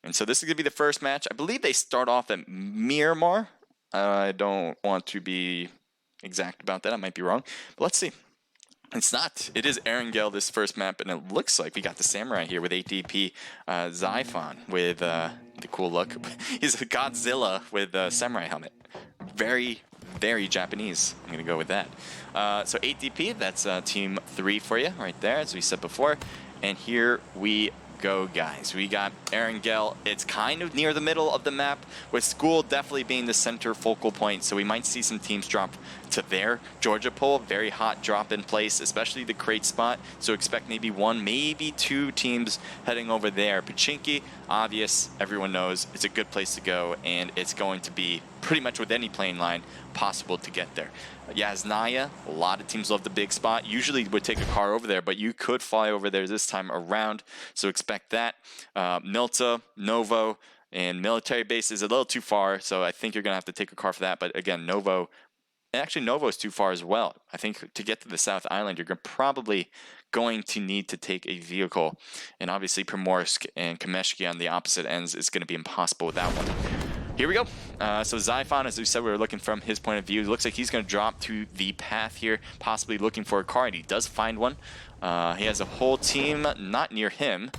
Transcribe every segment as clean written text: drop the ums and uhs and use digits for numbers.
And so this is going to be the first match. I believe they start off at Miramar. I don't want to be exact about that. I might be wrong. But let's see. It's not. It is Erangel, this first map, and it looks like we got the Samurai here with ATP Zyphon with the cool look. He's a Godzilla with a Samurai helmet. Very, very Japanese. I'm going to go with that. So ATP, that's team 3 for you right there, as we said before. And here we go, guys. We got Erangel. It's kind of near the middle of the map, with School definitely being the center focal point, so we might see some teams drop to there. Georgia Pole, very hot drop in place, especially the crate spot, so expect maybe 1, maybe 2 teams heading over there. Pachinki, obvious, everyone knows it's a good place to go, and it's going to be pretty much with any plane line possible to get there. Yasnaya, a lot of teams love the big spot. Usually would take a car over there, but you could fly over there this time around, so expect that. Milta, Novo, and military base is a little too far, so I think you're going to have to take a car for that. But again, Novo, and actually Novo is too far as well. I think to get to the South Island, you're probably going to need to take a vehicle. And obviously Primorsk and Kameshki on the opposite ends is going to be impossible without one. Here we go. So Zyphon, as we said, we were looking from his point of view. It looks like he's going to drop to the path here, possibly looking for a car, and he does find one. He has a whole team not near him,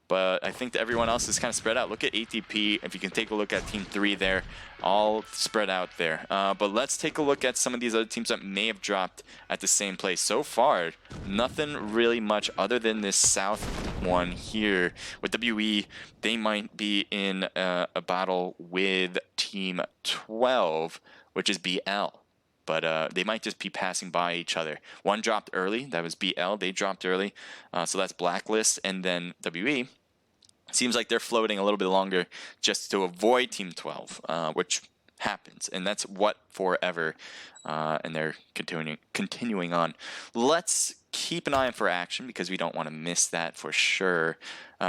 but I think that everyone else is kind of spread out. Look at ATP. If you can take a look at Team 3 there, all spread out there. But let's take a look at some of these other teams that may have dropped at the same place. So far, nothing really much other than this south one here. With WE, they might be in a battle with Team 12, which is BL. But they might just be passing by each other. One dropped early. That was BL. They dropped early. So that's Blacklist. And then WE. Seems like they're floating a little bit longer just to avoid Team 12, which happens. And that's what forever. And they're continuing on. Let's keep an eye on for action because we don't want to miss that for sure.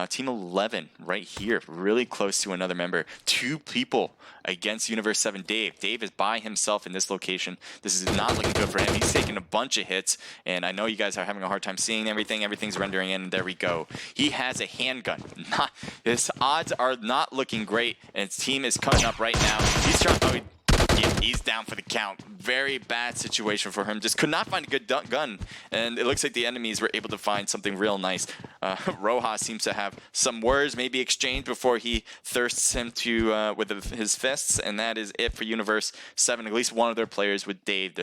Team 11 right here, really close to another member. 2 people against Universe 7 Dave. Dave is by himself in this location. This is not looking good for him. He's taking a bunch of hits, and I know you guys are having a hard time seeing everything. Everything's rendering in, and there we go. He has a handgun. His odds are not looking great, and his team is coming up right now. He's trying. Oh, he's down for the count. Very bad situation for him. Just could not find a good gun. And it looks like the enemies were able to find something real nice. Rojas seems to have some words maybe exchanged before he thirsts him to with his fists. And that is it for Universe 7. At least one of their players with Dave.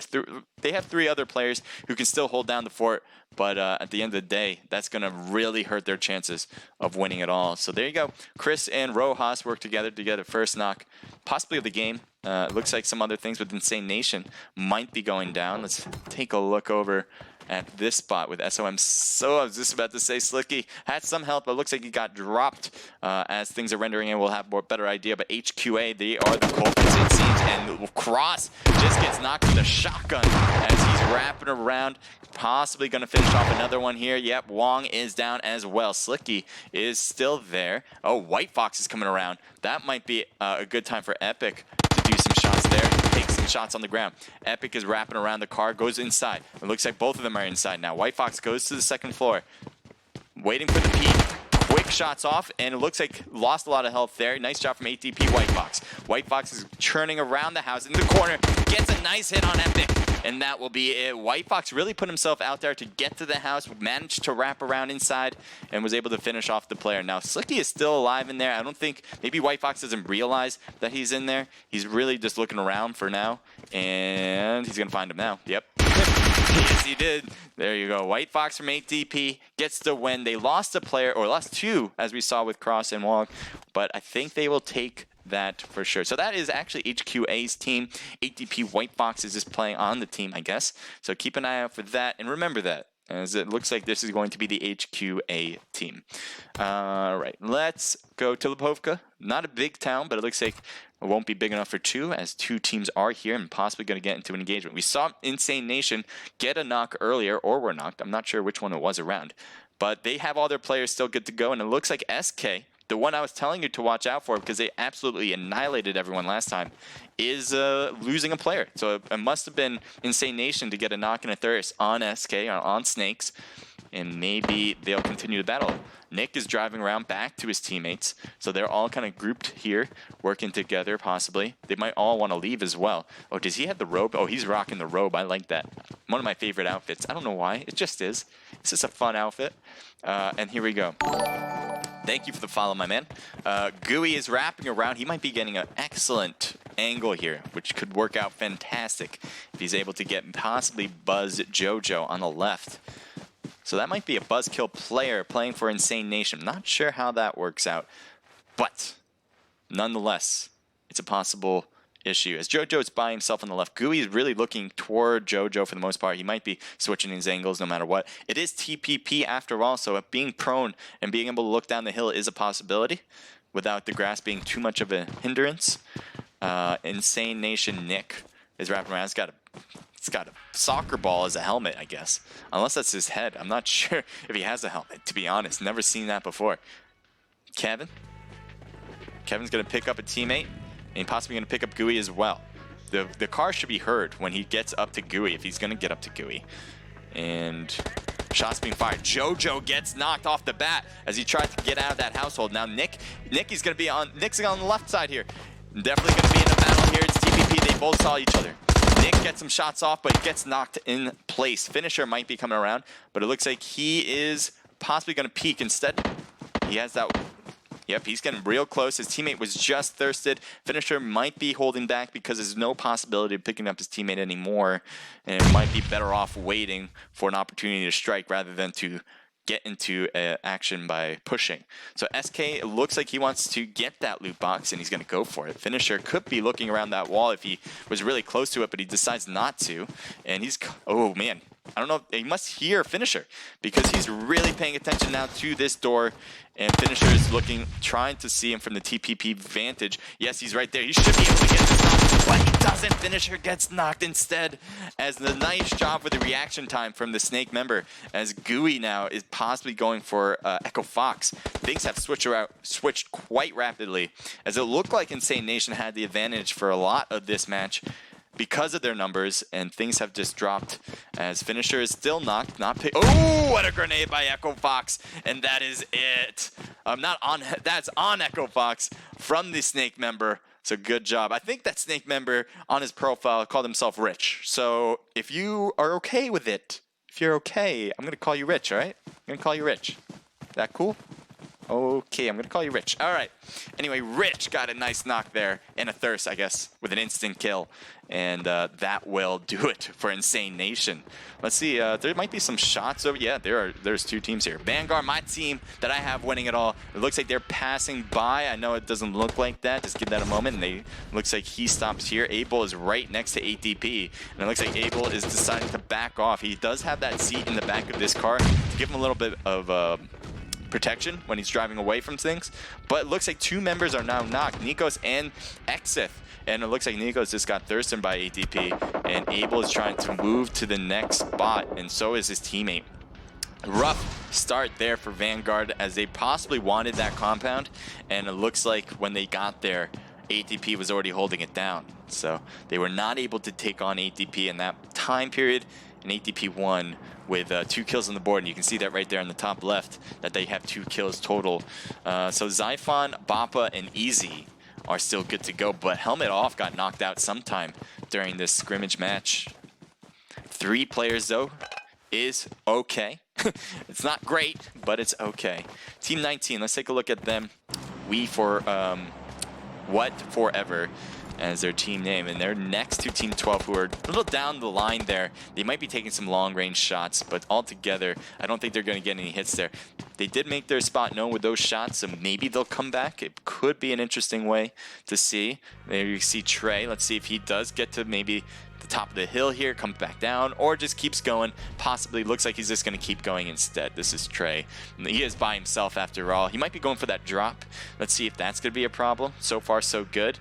They have 3 other players who can still hold down the fort. But at the end of the day, that's going to really hurt their chances of winning it all. So there you go. Chris and Rojas work together to get a first knock, possibly of the game. It looks like some other things with Insane Nation might be going down. Let's take a look over at this spot with SOM. So I was just about to say Slicky had some help, but it looks like he got dropped as things are rendering in. We'll have a better idea, but HQA, they are the culprits it seems, and Cross just gets knocked with a shotgun as he's wrapping around, possibly going to finish off another one here. Yep, Wong is down as well. Slicky is still there. Oh, White Fox is coming around. That might be a good time for Epic to do some shots there. Take some shots on the ground. Epic is wrapping around the car, goes inside. It looks like both of them are inside now. White Fox goes to the second floor, waiting for the peek. Quick shots off, and it looks like lost a lot of health there. Nice job from ATP White Fox. White Fox is churning around the house in the corner, gets a nice hit on Epic, and that will be it. White Fox really put himself out there to get to the house, managed to wrap around inside, and was able to finish off the player. Now, Slicky is still alive in there. I don't think, maybe White Fox doesn't realize that he's in there. He's really just looking around for now, and he's going to find him now. Yep. Yes, he did. There you go. White Fox from ATP gets the win. They lost a player, or lost 2, as we saw with Cross and Wong, but I think they will take that for sure. So that is actually HQA's team. ATP White Fox is just playing on the team, I guess. So keep an eye out for that, and remember that, as it looks like this is going to be the HQA team. All right, let's go to Lipovka. Not a big town, but it looks like it won't be big enough for 2, as 2 teams are here and possibly going to get into an engagement. We saw Insane Nation get a knock earlier, or were knocked. I'm not sure which one it was around. But they have all their players still good to go, and it looks like SK, the one I was telling you to watch out for because they absolutely annihilated everyone last time, is losing a player. So it must have been Insane Nation to get a knock and a thirst on SK, or on Snakes. and maybe they'll continue the battle. Nick is driving around back to his teammates, so they're all kind of grouped here, working together possibly. They might all want to leave as well. Oh, does he have the robe? Oh, he's rocking the robe. I like that. One of my favorite outfits. I don't know why. It just is. It's just a fun outfit. And here we go. Thank you for the follow, my man. Gooey is wrapping around. He might be getting an excellent angle here, which could work out fantastic if he's able to get possibly Buzz JoJo on the left. So that might be a buzzkill player playing for Insane Nation. Not sure how that works out, but nonetheless, it's a possible issue. As JoJo is by himself on the left, Gooey is really looking toward JoJo for the most part. He might be switching his angles no matter what. It is TPP after all, so being prone and being able to look down the hill is a possibility without the grass being too much of a hindrance. Insane Nation Nick is wrapping around. It's got a soccer ball as a helmet, I guess. Unless that's his head. I'm not sure if he has a helmet, to be honest. Never seen that before. Kevin's going to pick up a teammate, and possibly going to pick up Gooey as well. The car should be heard when he gets up to Gooey, if he's going to get up to Gooey. And shots being fired. JoJo gets knocked off the bat as he tries to get out of that household. Now Nick's going to be on the left side here. Definitely going to be in a battle here. It's TPP. They both saw each other. Nick gets some shots off, but he gets knocked in place. Finisher might be coming around, but it looks like he is possibly going to peek instead. He has that. Yep, he's getting real close. His teammate was just thirsted. Finisher might be holding back because there's no possibility of picking up his teammate anymore, and it might be better off waiting for an opportunity to strike rather than to get into action by pushing. So SK, it looks like he wants to get that loot box, and he's going to go for it. Finisher could be looking around that wall if he was really close to it, but he decides not to. And he's, oh man, I don't know, he must hear Finisher because he's really paying attention now to this door. And Finisher is looking, trying to see him from the TPP vantage. Yes, he's right there. He should be able to get this knock, but he doesn't. Finisher gets knocked instead. As the nice job with the reaction time from the Snake member. As Gooey now is possibly going for Echo Fox. Things have switched quite rapidly. As it looked like Insane Nation had the advantage for a lot of this match because of their numbers, and things have just dropped as Finisher is still knocked, not picked. Oh, what a grenade by Echo Fox, and that is it. That's on Echo Fox from the Snake member, so good job. I think that Snake member on his profile called himself Rich, so if you are okay with it, if you're okay, I'm going to call you Rich, all right? I'm going to call you Rich. Is that cool? Okay, I'm going to call you Rich. All right. Anyway, Rich got a nice knock there and a thirst, I guess, with an instant kill. And that will do it for Insane Nation. Let's see. There might be some shots over. Yeah, there's two teams here. Vanguard, my team that I have winning it all. It looks like they're passing by. I know it doesn't look like that. Just give that a moment. And looks like he stops here. Abel is right next to ADP. And it looks like Abel is deciding to back off. He does have that seat in the back of this car to give him a little bit of protection when he's driving away from things. But it looks like two members are now knocked, Nikos and Exith. And it looks like Nikos just got thirsted by ADP, and Abel is trying to move to the next spot, and so is his teammate. Rough start there for Vanguard as they possibly wanted that compound, and it looks like when they got there, ADP was already holding it down. So they were not able to take on ADP in that time period, and ADP won with 2 kills on the board, and you can see that right there in the top left that they have 2 kills total. So Zyphon, Bappa, and Easy are still good to go, but Helmet Off got knocked out sometime during this scrimmage match. 3 players though is okay. It's not great, but it's okay. Team 19, let's take a look at them. We for What Forever as their team name, and they're next to Team 12, who are a little down the line there. They might be taking some long-range shots, but altogether, I don't think they're going to get any hits there. They did make their spot known with those shots, so maybe they'll come back. It could be an interesting way to see. There you see Trey. Let's see if he does get to maybe the top of the hill here, comes back down, or just keeps going. Possibly looks like he's just going to keep going instead. This is Trey. He is by himself after all. He might be going for that drop. Let's see if that's going to be a problem. So far, so good.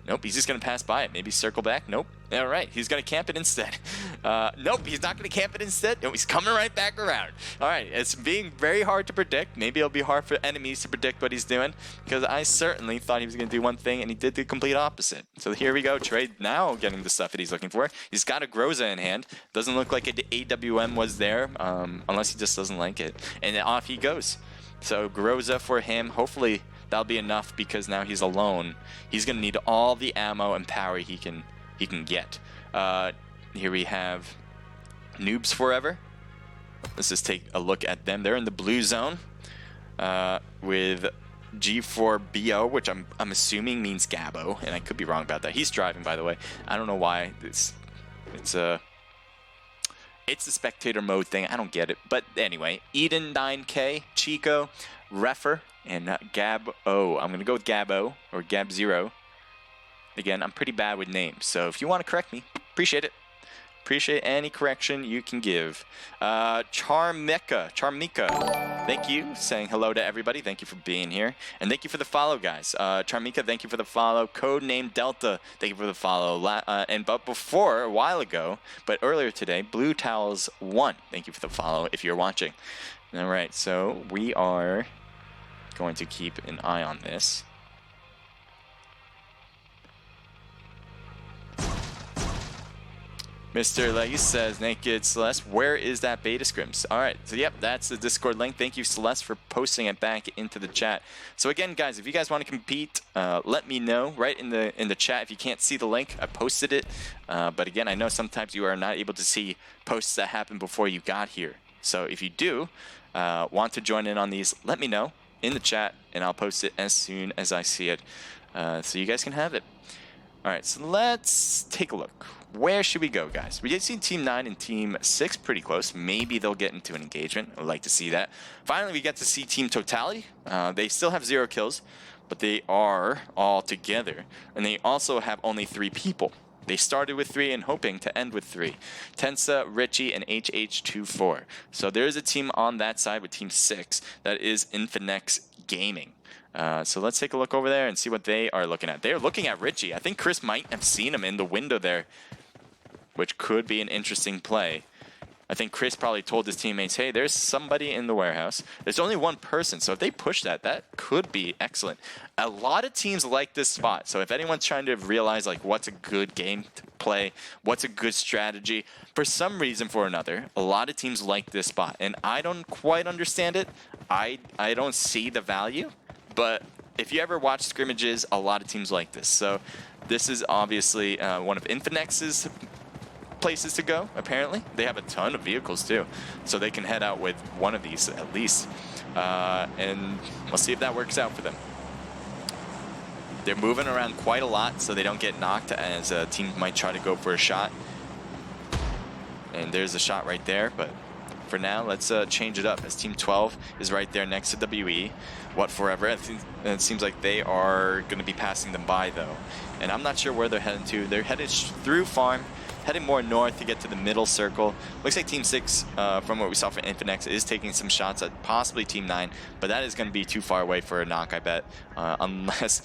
Nope, he's just going to pass by it. Maybe circle back. Nope. All right, he's going to camp it instead. Nope, he's not going to camp it instead. No, he's coming right back around. All right, it's being very hard to predict. Maybe it'll be hard for enemies to predict what he's doing, because I certainly thought he was going to do one thing, and he did the complete opposite. So here we go. Trade now getting the stuff that he's looking for. He's got a Groza in hand. Doesn't look like an AWM was there, unless he just doesn't like it. And then off he goes. So Groza for him. Hopefully that'll be enough, because now he's alone. He's going to need all the ammo and power he can get. Here we have Noobs Forever. Let's just take a look at them. They're in the blue zone with G4BO, which I'm assuming means Gabo, and I could be wrong about that. He's driving, by the way. I don't know why. It's a spectator mode thing. I don't get it. But anyway, Eden 9K, Chico, Refer, and Gabo. I'm going to go with Gabo, or Gab0. Again, I'm pretty bad with names, so if you want to correct me, appreciate it. Appreciate any correction you can give. Charmika, thank you. Saying hello to everybody. Thank you for being here. And thank you for the follow, guys. Charmika, thank you for the follow. Codename Delta, thank you for the follow. But before, a while ago, but earlier today, Blue Towels 1, thank you for the follow if you're watching. All right, so we are going to keep an eye on this. Mr. Leggy says, Naked Celeste, where is that beta scrims? All right, so yep, that's the Discord link. Thank you, Celeste, for posting it back into the chat. So again, guys, if you guys want to compete, let me know right in the chat. If you can't see the link, I posted it. But again, I know sometimes you are not able to see posts that happened before you got here. So if you do want to join in on these, let me know in the chat, and I'll post it as soon as I see it, so you guys can have it. All right, so let's take a look. Where should we go, guys? We did see Team 9 and Team 6 pretty close. Maybe they'll get into an engagement. I'd like to see that. Finally, we get to see Team Totality. They still have 0 kills, but they are all together. And they also have only 3 people. They started with 3 and hoping to end with 3. Tensa, Richie, and HH24. So there is a team on that side with Team 6 that is Infinex Gaming. So let's take a look over there and see what they are looking at. They're looking at Richie. I think Chris might have seen him in the window there, which could be an interesting play. I think Chris probably told his teammates, hey, there's somebody in the warehouse. There's only one person, so if they push that, that could be excellent. A lot of teams like this spot, so if anyone's trying to realize like what's a good game to play, what's a good strategy, for some reason or another, a lot of teams like this spot, and I don't quite understand it. I don't see the value, but if you ever watch scrimmages, a lot of teams like this. So this is obviously one of Infinex's places to go. Apparently they have a ton of vehicles too, so they can head out with one of these at least, and we'll see if that works out for them. They're moving around quite a lot so they don't get knocked, as a team might try to go for a shot, and there's a shot right there. But for now, let's change it up, as Team 12 is right there next to WE. What Forever, I think it seems like they are going to be passing them by though, and I'm not sure where they're heading to. They're headed through farm, heading more north to get to the middle circle. Looks like Team 6, from what we saw from Infinex, is taking some shots at possibly Team 9, but that is going to be too far away for a knock, I bet, unless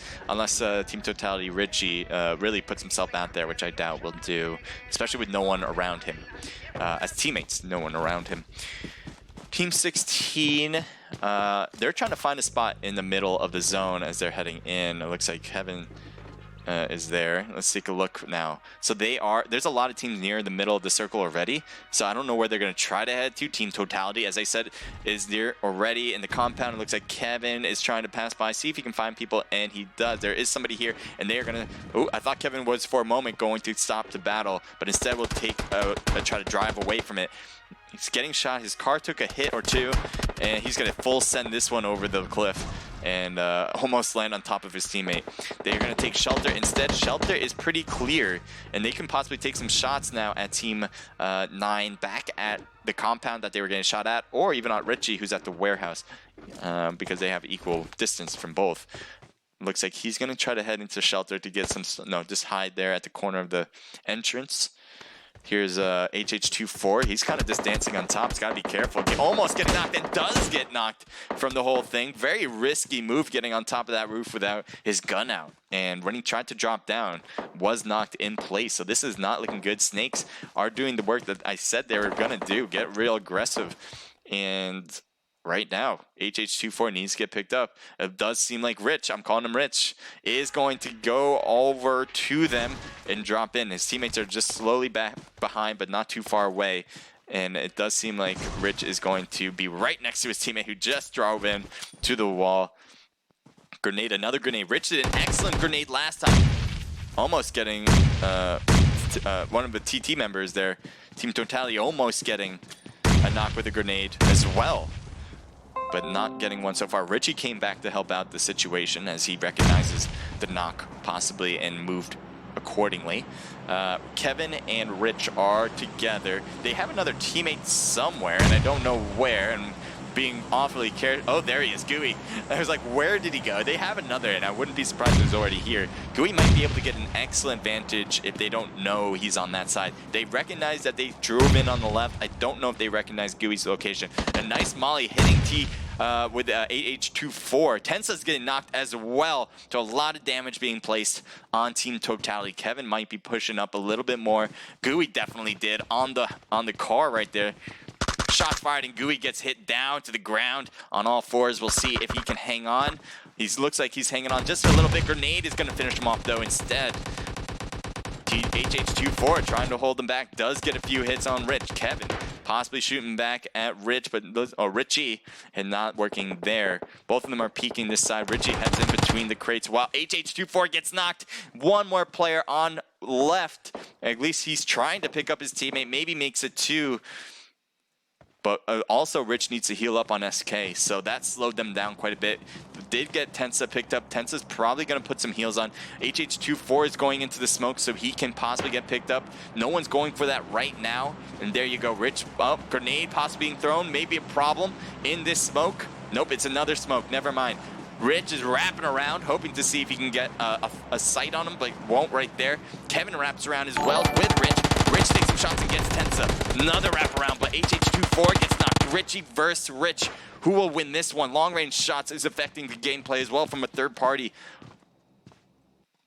Team Totality Richie really puts himself out there, which I doubt will do, especially with no one around him. As teammates, no one around him. Team 16, they're trying to find a spot in the middle of the zone as they're heading in. It looks like Kevin is there. Let's take a look now. So there's a lot of teams near the middle of the circle already, so I don't know where they're going to try to head to. Team Totality, as I said, is near already in the compound. It looks like Kevin is trying to pass by, see if he can find people, and he does. There is somebody here, and they are going to... Oh, I thought Kevin was for a moment going to stop the battle, but instead will try to drive away from it. He's getting shot. His car took a hit or two, and he's going to full send this one over the cliff and almost land on top of his teammate. They're going to take Shelter. Instead, Shelter is pretty clear, and they can possibly take some shots now at Team 9 back at the compound that they were getting shot at, or even at Richie, who's at the warehouse, because they have equal distance from both. Looks like he's going to try to head into Shelter to get some... No, just hide there at the corner of the entrance. Here's HH24. He's kind of just dancing on top. He's got to be careful. Almost getting knocked, and does get knocked from the whole thing. Very risky move getting on top of that roof without his gun out. And when he tried to drop down, was knocked in place. So this is not looking good. Snakes are doing the work that I said they were going to do. Get real aggressive. And right now, HH24 needs to get picked up. It does seem like Rich, I'm calling him Rich, is going to go over to them and drop in. His teammates are just slowly back behind, but not too far away. And it does seem like Rich is going to be right next to his teammate who just drove in to the wall. Grenade, another grenade. Rich did an excellent grenade last time. Almost getting one of the TT members there, Team Totality, almost getting a knock with a grenade as well, but not getting one so far. Richie came back to help out the situation as he recognizes the knock possibly and moved accordingly. Kevin and Rich are together. They have another teammate somewhere, and I don't know where, and being awfully careful. Oh, there he is, Gooey. I was like, where did he go? They have another, and I wouldn't be surprised if he was already here. Gooey might be able to get an excellent vantage if they don't know he's on that side. They recognize that they drove in on the left. I don't know if they recognize Gooey's location. A nice molly hitting T with AH24. Tensa's getting knocked as well, so a lot of damage being placed on Team Totality. Kevin might be pushing up a little bit more. Gooey definitely did on the car right there. Shots fired, and Gooey gets hit down to the ground on all fours. We'll see if he can hang on. He looks like he's hanging on just a little bit. Grenade is going to finish him off, though, instead. HH24 trying to hold him back. Does get a few hits on Rich. Kevin possibly shooting back at Rich, but Richie, and not working there. Both of them are peeking this side. Richie heads in between the crates while HH24 gets knocked. One more player on left. At least he's trying to pick up his teammate. Maybe makes it two. But also, Rich needs to heal up on SK, so that slowed them down quite a bit. Did get Tensa picked up. Tensa's probably going to put some heals on. HH24 is going into the smoke, so he can possibly get picked up. No one's going for that right now. And there you go, Rich. Oh, grenade possibly being thrown. Maybe a problem in this smoke. Nope, it's another smoke. Never mind. Rich is wrapping around, hoping to see if he can get a sight on him, but won't right there. Kevin wraps around as well with Rich. Rich takes some shots and gets Tensa. Another wraparound, but HH24 gets knocked. Richie versus Rich. Who will win this one? Long-range shots is affecting the gameplay as well from a third party.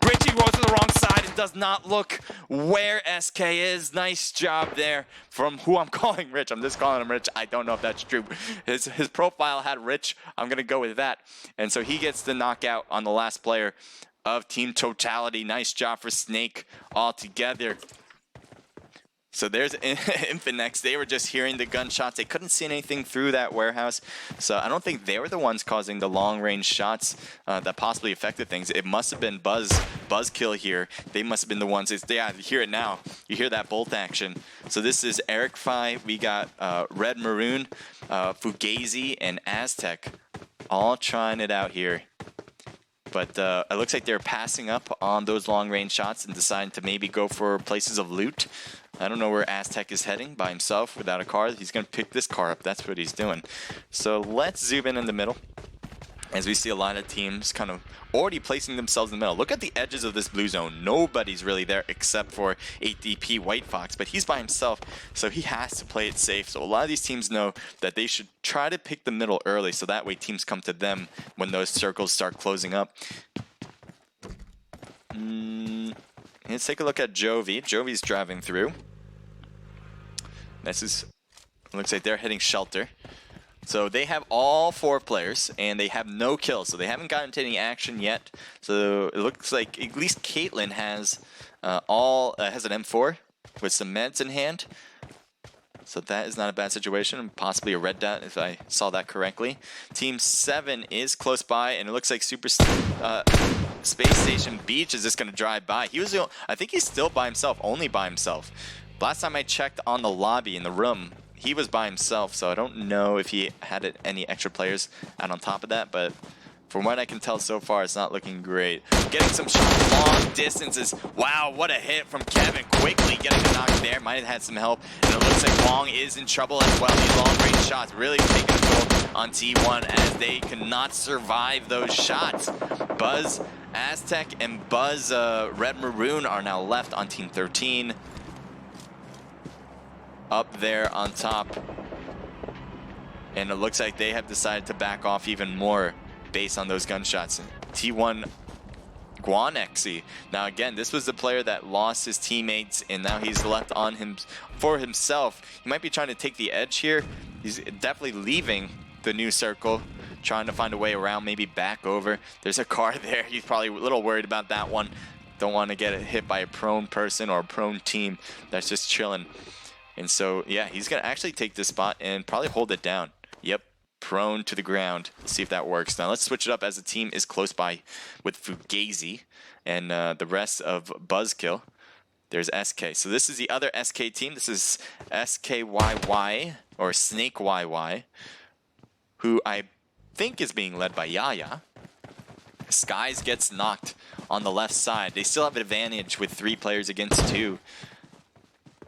Richie rolls to the wrong side and does not look where SK is. Nice job there from who I'm calling Rich. I'm just calling him Rich. I don't know if that's true. His profile had Rich. I'm going to go with that. And so he gets the knockout on the last player of Team Totality. Nice job for Snake altogether. So there's Infinex. They were just hearing the gunshots. They couldn't see anything through that warehouse. So I don't think they were the ones causing the long-range shots that possibly affected things. It must have been Buzzkill here. They must have been the ones. Yeah, you hear it now. You hear that bolt action. So this is Eric Phi. We got Red Maroon, Fugazi, and Aztec all trying it out here. But it looks like they're passing up on those long-range shots and deciding to maybe go for places of loot. I don't know where Aztec is heading by himself without a car. He's going to pick this car up. That's what he's doing. So let's zoom in the middle as we see a lot of teams kind of already placing themselves in the middle. Look at the edges of this blue zone. Nobody's really there except for 8DP White Fox, but he's by himself, so he has to play it safe. So a lot of these teams know that they should try to pick the middle early, so that way teams come to them when those circles start closing up. Let's take a look at Jovi. Jovi's driving through. This is, looks like they're hitting shelter. So they have all 4 players, and they have no kills, so they haven't gotten to any action yet. So it looks like at least Caitlyn has has an M4 with some meds in hand. So that is not a bad situation, possibly a red dot if I saw that correctly. Team 7 is close by, and it looks like Space Station Beach is just going to drive by. I think he's still by himself, only by himself. Last time I checked on the lobby in the room, he was by himself, so I don't know if he had any extra players out on top of that, but from what I can tell so far, it's not looking great. Getting some shots long distances. Wow, what a hit from Kevin. Quickly getting a knock there. Might have had some help. And it looks like Long is in trouble as well. These long-range shots really taking a toll on T1 as they cannot survive those shots. Buzz Aztec and Buzz Red Maroon are now left on Team 13. up there on top. And it looks like they have decided to back off even more based on those gunshots. T1 Guanexi. Now again, this was the player that lost his teammates, and now he's left on him for himself. He might be trying to take the edge here. He's definitely leaving the new circle, trying to find a way around, maybe back over. There's a car there. He's probably a little worried about that one. Don't want to get hit by a prone person or a prone team that's just chilling. And so, yeah, he's going to actually take this spot and probably hold it down. Yep. Prone to the ground. Let's see if that works. Now let's switch it up as the team is close by with Fugazi and the rest of Buzzkill. There's SK. So this is the other SK team. This is SKYY or Snake YY, who I think is being led by Yaya. Skies gets knocked on the left side. They still have an advantage with 3 players against 2.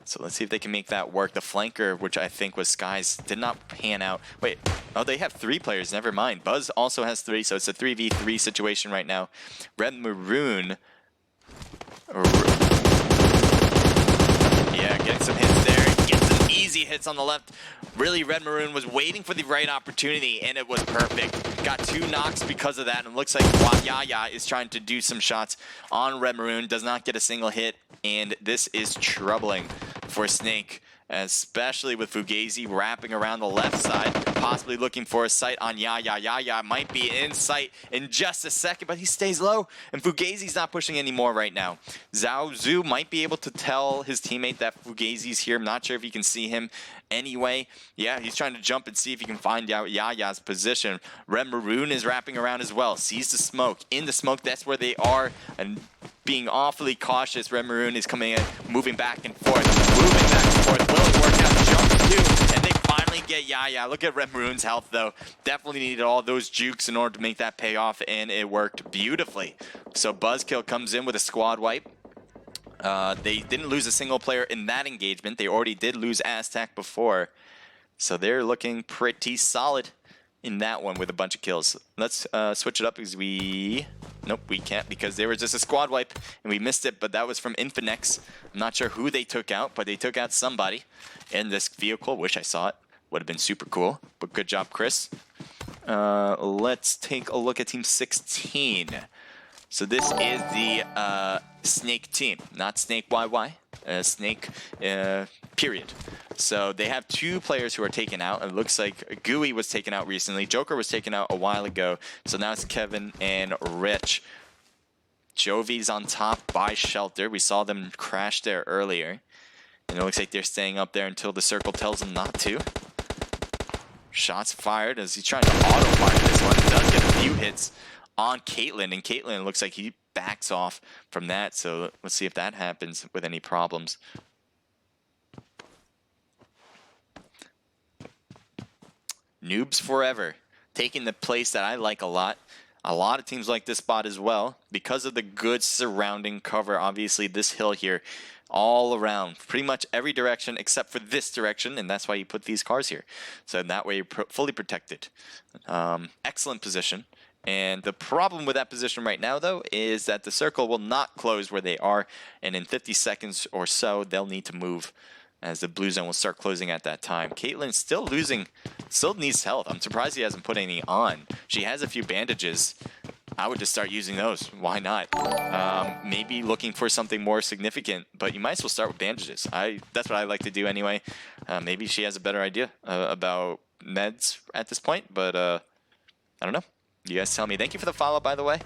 So let's see if they can make that work. The flanker, which I think was Skies, did not pan out. Wait, oh, they have 3 players. Never mind. Buzz also has 3, so it's a 3v3 situation right now. Red Maroon. Yeah, getting some hits there. Getting some easy hits on the left. Really, Red Maroon was waiting for the right opportunity, and it was perfect. Got 2 knocks because of that, and it looks like Yaya is trying to do some shots on Red Maroon. Does not get a single hit, and this is troubling for Snake, especially with Fugazi wrapping around the left side, possibly looking for a sight on Yaya. Yaya might be in sight in just a second, but he stays low, and Fugazi's not pushing anymore right now. Zhao Zhu might be able to tell his teammate that Fugazi's here. I'm not sure if he can see him anyway. Yeah, he's trying to jump and see if he can find out Yaya's position. Red Maroon is wrapping around as well. Sees the smoke. In the smoke, that's where they are, and being awfully cautious. Red Maroon is coming in, moving back and forth. Moving back and forth. Will it work out? Jump 2, and they finally get Yaya. Look at Red Maroon's health, though. Definitely needed all those jukes in order to make that pay off, and it worked beautifully. So Buzzkill comes in with a squad wipe. They didn't lose a single player in that engagement. They already did lose Aztec before. So they're looking pretty solid in that one with a bunch of kills. Let's switch it up because nope, we can't because there was just a squad wipe and we missed it, but that was from Infinex. I'm not sure who they took out, but they took out somebody in this vehicle. Wish I saw it. Would have been super cool, but good job, Chris. Let's take a look at Team 16. So this is the Snake team, not Snake YY, Snake period. So they have 2 players who are taken out. It looks like Gooey was taken out recently. Joker was taken out a while ago. So now it's Kevin and Rich. Jovi's on top by Shelter. We saw them crash there earlier. And it looks like they're staying up there until the circle tells them not to. Shots fired as he's trying to auto-fire this one. He does get a few hits on Caitlyn, and Caitlyn looks like he backs off from that, so let's see if that happens with any problems. Noobs Forever, taking the place that I like a lot. A lot of teams like this spot as well, because of the good surrounding cover. Obviously, this hill here, all around, pretty much every direction except for this direction, and that's why you put these cars here. So that way you're fully protected. Excellent position. And the problem with that position right now, though, is that the circle will not close where they are, and in 50 seconds or so, they'll need to move as the blue zone will start closing at that time. Caitlyn still losing, still needs health. I'm surprised he hasn't put any on. She has a few bandages. I would just start using those. Why not? Maybe looking for something more significant, but you might as well start with bandages. That's what I like to do anyway. Maybe she has a better idea about meds at this point, but I don't know. You guys tell me. Thank you for the follow, by the way.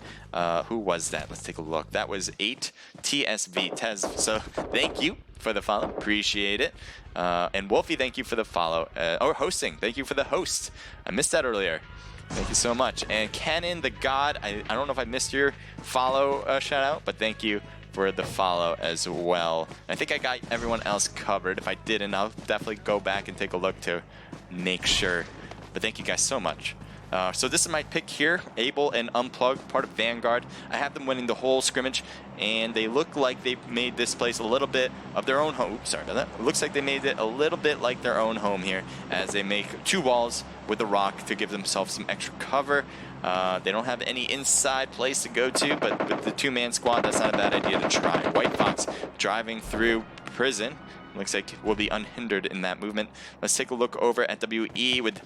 Who was that? Let's take a look. That was 8TSV, Tez. So thank you for the follow. Appreciate it. And Wolfie, thank you for the follow. Or hosting. Thank you for the host. I missed that earlier. Thank you so much. And Canon the God, I don't know if I missed your follow shout out, but thank you for the follow as well. I think I got everyone else covered. If I didn't, I'll definitely go back and take a look to make sure. But thank you guys so much. So this is my pick here, Able and Unplugged, part of Vanguard. I have them winning the whole scrimmage, and they look like they made this place a little bit of their own home. Oops, sorry about that. It looks like they made it a little bit like their own home here, as they make 2 walls with the rock to give themselves some extra cover. They don't have any inside place to go to, but with the 2-man squad, that's not a bad idea to try. White Fox driving through prison. Looks like we'll be unhindered in that movement. Let's take a look over at WE with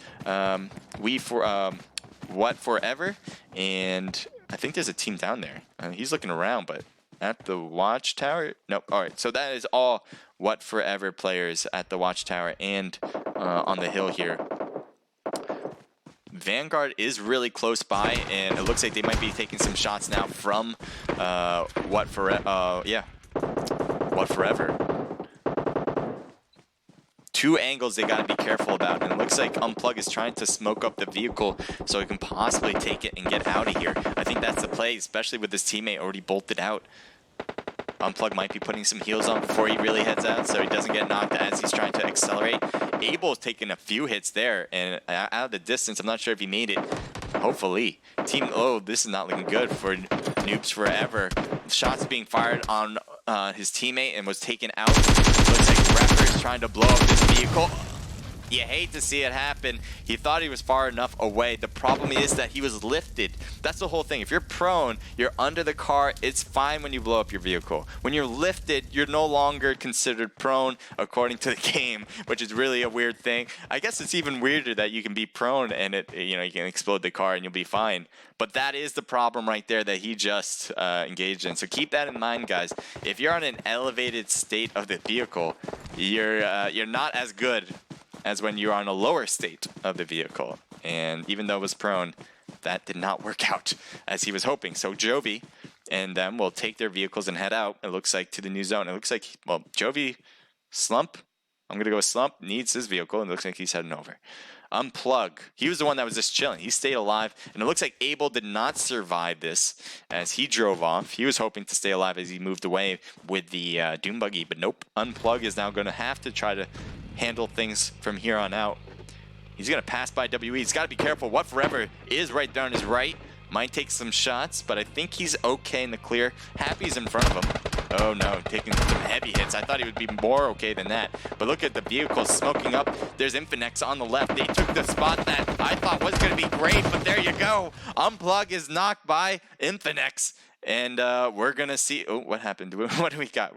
What Forever, and I think there's a team down there. He's looking around, but at the watchtower? Nope. All right, so that is all What Forever players at the watchtower and on the hill here. Vanguard is really close by, and it looks like they might be taking some shots now from What Forever. What Forever. Two angles they got to be careful about, and it looks like Unplug is trying to smoke up the vehicle so he can possibly take it and get out of here. I think that's the play, especially with his teammate already bolted out. Unplug might be putting some heals on before he really heads out so he doesn't get knocked as he's trying to accelerate. Abel's taking a few hits there, and out of the distance, I'm not sure if he made it. Hopefully. This is not looking good for Noobs Forever. Shots being fired on his teammate and was taken out. Looks like Rapper is trying to blow up this vehicle. You hate to see it happen. He thought he was far enough away. The problem is that he was lifted. That's the whole thing. If you're prone, you're under the car, it's fine when you blow up your vehicle. When you're lifted, you're no longer considered prone according to the game, which is really a weird thing. I guess it's even weirder that you can be prone and you can explode the car and you'll be fine. But that is the problem right there that he just engaged in. So keep that in mind, guys. If you're on an elevated state of the vehicle, you're not as good as when you're on a lower state of the vehicle. And even though it was prone, that did not work out as he was hoping. So Jovi and them will take their vehicles and head out, it looks like, to the new zone. It looks like, well, Jovi, Slump, I'm going to go with Slump, needs his vehicle, and it looks like he's heading over. Unplug, he was the one that was just chilling. He stayed alive, and it looks like Abel did not survive this as he drove off. He was hoping to stay alive as he moved away with the Doom Buggy, but nope. Unplug is now going to have to try to handle things from here on out. He's going to pass by WE. He's got to be careful. What Forever is right there on his right. Might take some shots, but I think he's okay in the clear. Happy's in front of him. Oh no, taking some heavy hits. I thought he would be more okay than that. But look at the vehicles smoking up. There's Infinex on the left. They took the spot that I thought was going to be great, but there you go. Unplug is knocked by Infinex. And we're going to see... Oh, what happened? What do we got?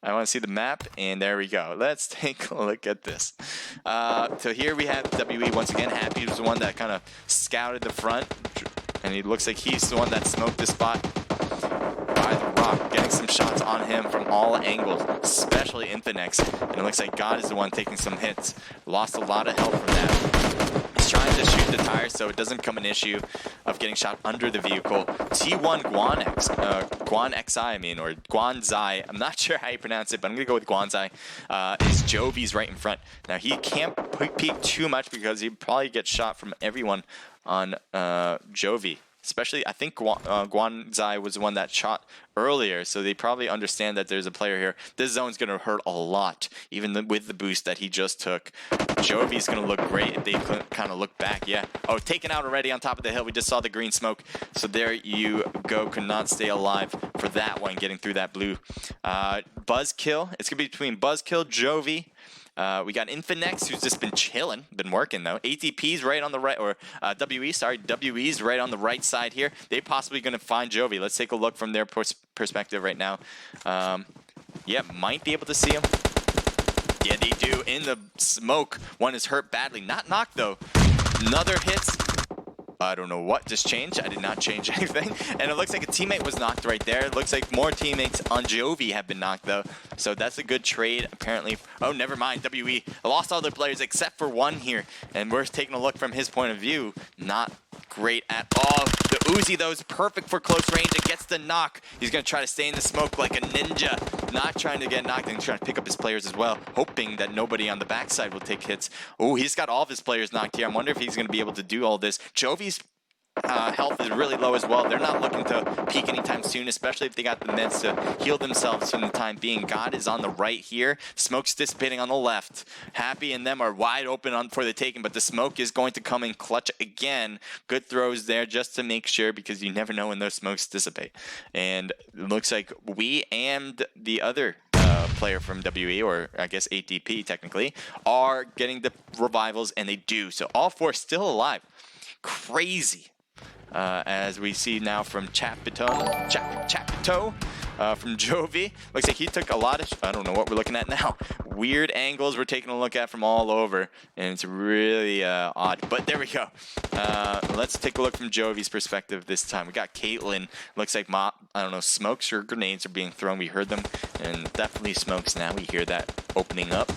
I want to see the map, and there we go. Let's take a look at this. So here we have WE once again. Happy was the one that kind of scouted the front, and he looks like he's the one that smoked the spot by the rock, getting some shots on him from all angles, especially Infinex. And it looks like God is the one taking some hits. Lost a lot of health from that. He's trying to shoot the tires so it doesn't become an issue of getting shot under the vehicle. T1 Guan XI, or Guanzai, I'm not sure how you pronounce it, but I'm going to go with Guanzai, is Jovi's right in front. Now, he can't peek too much because he'd probably get shot from everyone on Jovi. Especially, I think Guanzai was the one that shot earlier, so they probably understand that there's a player here. This zone's going to hurt a lot, even with the boost that he just took. Jovi's going to look great if they kind of look back. Yeah. Oh, taken out already on top of the hill. We just saw the green smoke. So there you go. Could not stay alive for that one, getting through that blue. Buzzkill. It's going to be between Buzzkill, Jovi. We got Infinex, who's just been chilling, been working though. ATP's right on the right, or WE's right on the right side here. They possibly going to find Jovi. Let's take a look from their perspective right now. Yeah, might be able to see him. Yeah, they do. In the smoke, one is hurt badly. Not knocked though. Another hit. I don't know what just changed. I did not change anything. And it looks like a teammate was knocked right there. It looks like more teammates on Jovi have been knocked, though. So that's a good trade, apparently. Oh, never mind. WE lost all their players except for one here. And we're taking a look from his point of view. Not great at all. The Uzi, though, is perfect for close range and gets the knock. He's going to try to stay in the smoke like a ninja. Not trying to get knocked and trying to pick up his players as well, hoping that nobody on the backside will take hits. Oh, he's got all of his players knocked here. I wonder if he's going to be able to do all this. Jovi's health is really low as well. They're not looking to peak anytime soon, especially if they got the meds to heal themselves from the time being. God is on the right here. Smoke's dissipating on the left. Happy and them are wide open for the taking, but the smoke is going to come in clutch again. Good throws there just to make sure, because you never know when those smokes dissipate. And it looks like we and the other player from WE, or I guess ATP technically, are getting the revivals, and they do. So all four still alive. Crazy. As we see now from Chapito from JOVI. Looks like he took a lot of, I don't know what we're looking at now. Weird angles we're taking a look at from all over, and it's really odd. But there we go. Let's take a look from JOVI's perspective this time. We got Caitlyn. Looks like I don't know, smokes or grenades are being thrown. We heard them, and definitely smokes now. We hear that opening up.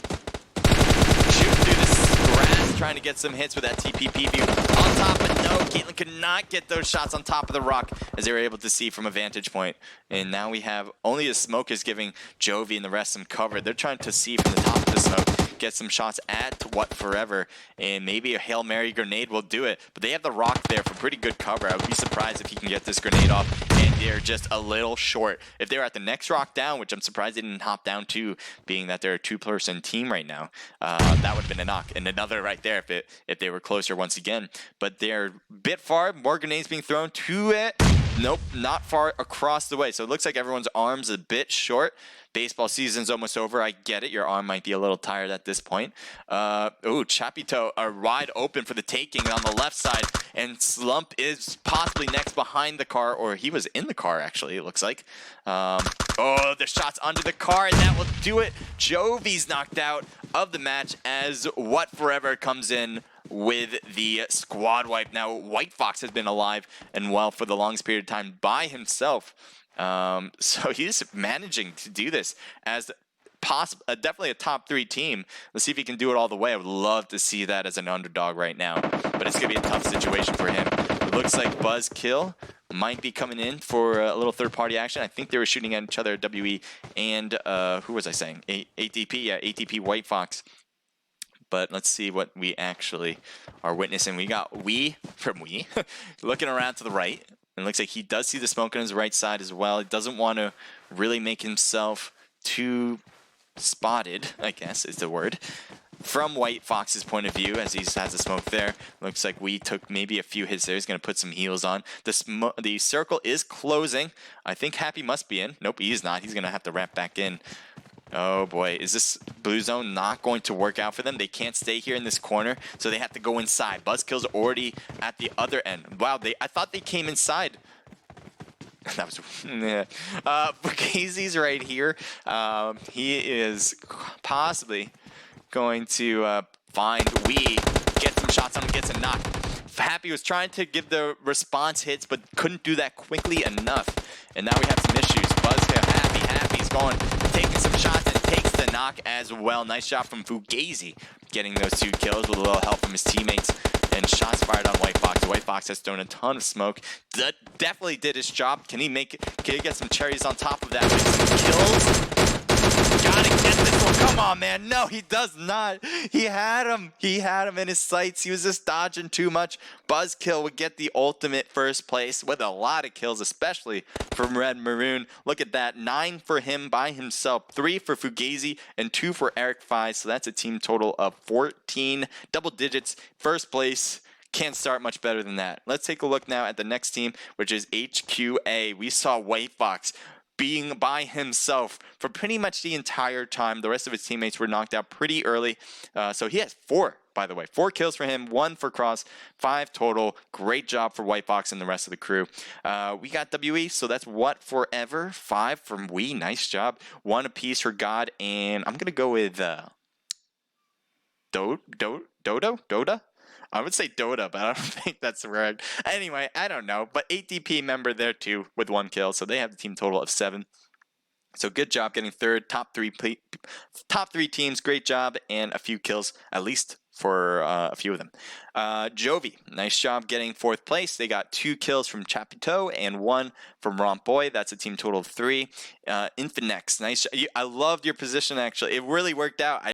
Shooting through this grass, trying to get some hits with that TPP view. On top, but no, Caitlyn could not get those shots on top of the rock as they were able to see from a vantage point. And now we have only the smoke is giving JOVI and the rest some cover. They're trying to see from the top of the smoke, get some shots at what forever, and maybe a Hail Mary grenade will do it. But they have the rock there for pretty good cover. I would be surprised if he can get this grenade off, and they're just a little short. If they were at the next rock down, which I'm surprised they didn't hop down to, being that they're a two-person team right now, that would have been a knock, and another right there if they were closer once again. But they're a bit far, more grenades being thrown to it. Nope, not far across the way. So it looks like everyone's arm's a bit short. Baseball season's almost over. I get it. Your arm might be a little tired at this point. Chapito are wide open for the taking on the left side, and Slump is possibly next behind the car, or he was in the car actually, it looks like. The shots under the car, and that will do it. JOVI's knocked out of the match as What Forever comes in with the squad wipe. Now, White Fox has been alive and well for the longest period of time by himself. So he's managing to do this as definitely a top 3 team. Let's see if he can do it all the way. I would love to see that as an underdog right now, but it's going to be a tough situation for him. It looks like Buzzkill might be coming in for a little third-party action. I think they were shooting at each other at WE and, who was I saying? ATP, yeah, ATP White Fox. But let's see what we actually are witnessing. We got looking around to the right. And it looks like he does see the smoke on his right side as well. He doesn't want to really make himself too spotted, I guess is the word, from White Fox's point of view, as he has the smoke there. Looks like we took maybe a few hits there. He's going to put some heals on. The circle is closing. I think Happy must be in. Nope, he's not. He's going to have to wrap back in. Oh boy, is this blue zone not going to work out for them? They can't stay here in this corner, so they have to go inside. Buzzkill's already at the other end. Wow, I thought they came inside. That was yeah. Fugazi's right here. He is possibly going to find get some shots on him, gets a knock. Happy was trying to give the response hits, but couldn't do that quickly enough. And now we have some issues. Buzzkill, Happy's going, taking some shots and takes the knock as well. Nice shot from Fugazi, getting those 2 kills with a little help from his teammates. And shots fired on White Fox. White Fox has thrown a ton of smoke. That definitely did his job. Can he get some cherries on top of that with some kills? Gotta get this one. Come on, man. No, he does not. He had him. He had him in his sights. He was just dodging too much. Buzzkill would get the ultimate first place with a lot of kills, especially from Red Maroon. Look at that. 9 for him by himself. 3 for Fugazi and 2 for Eric 5. So that's a team total of 14. Double digits. First place. Can't start much better than that. Let's take a look now at the next team, which is HQA. We saw White Fox being by himself for pretty much the entire time. The rest of his teammates were knocked out pretty early. So he has 4, by the way. 4 kills for him, 1 for Cross, 5 total. Great job for White Fox and the rest of the crew. We got WE, so that's What Forever. 5 from We. Nice job. 1 apiece for God, and I'm going to go with Doda? I would say Dota, but I don't think that's right. Anyway, I don't know. But ATP member there too with 1 kill. So they have the team total of 7. So good job getting third. Top three teams. Great job. And a few kills, at least for a few of them. JOVI, nice job getting 4th place. They got 2 kills from Chapito and 1 from Rompoy. That's a team total of 3. Infinex, nice. I loved your position, actually. It really worked out.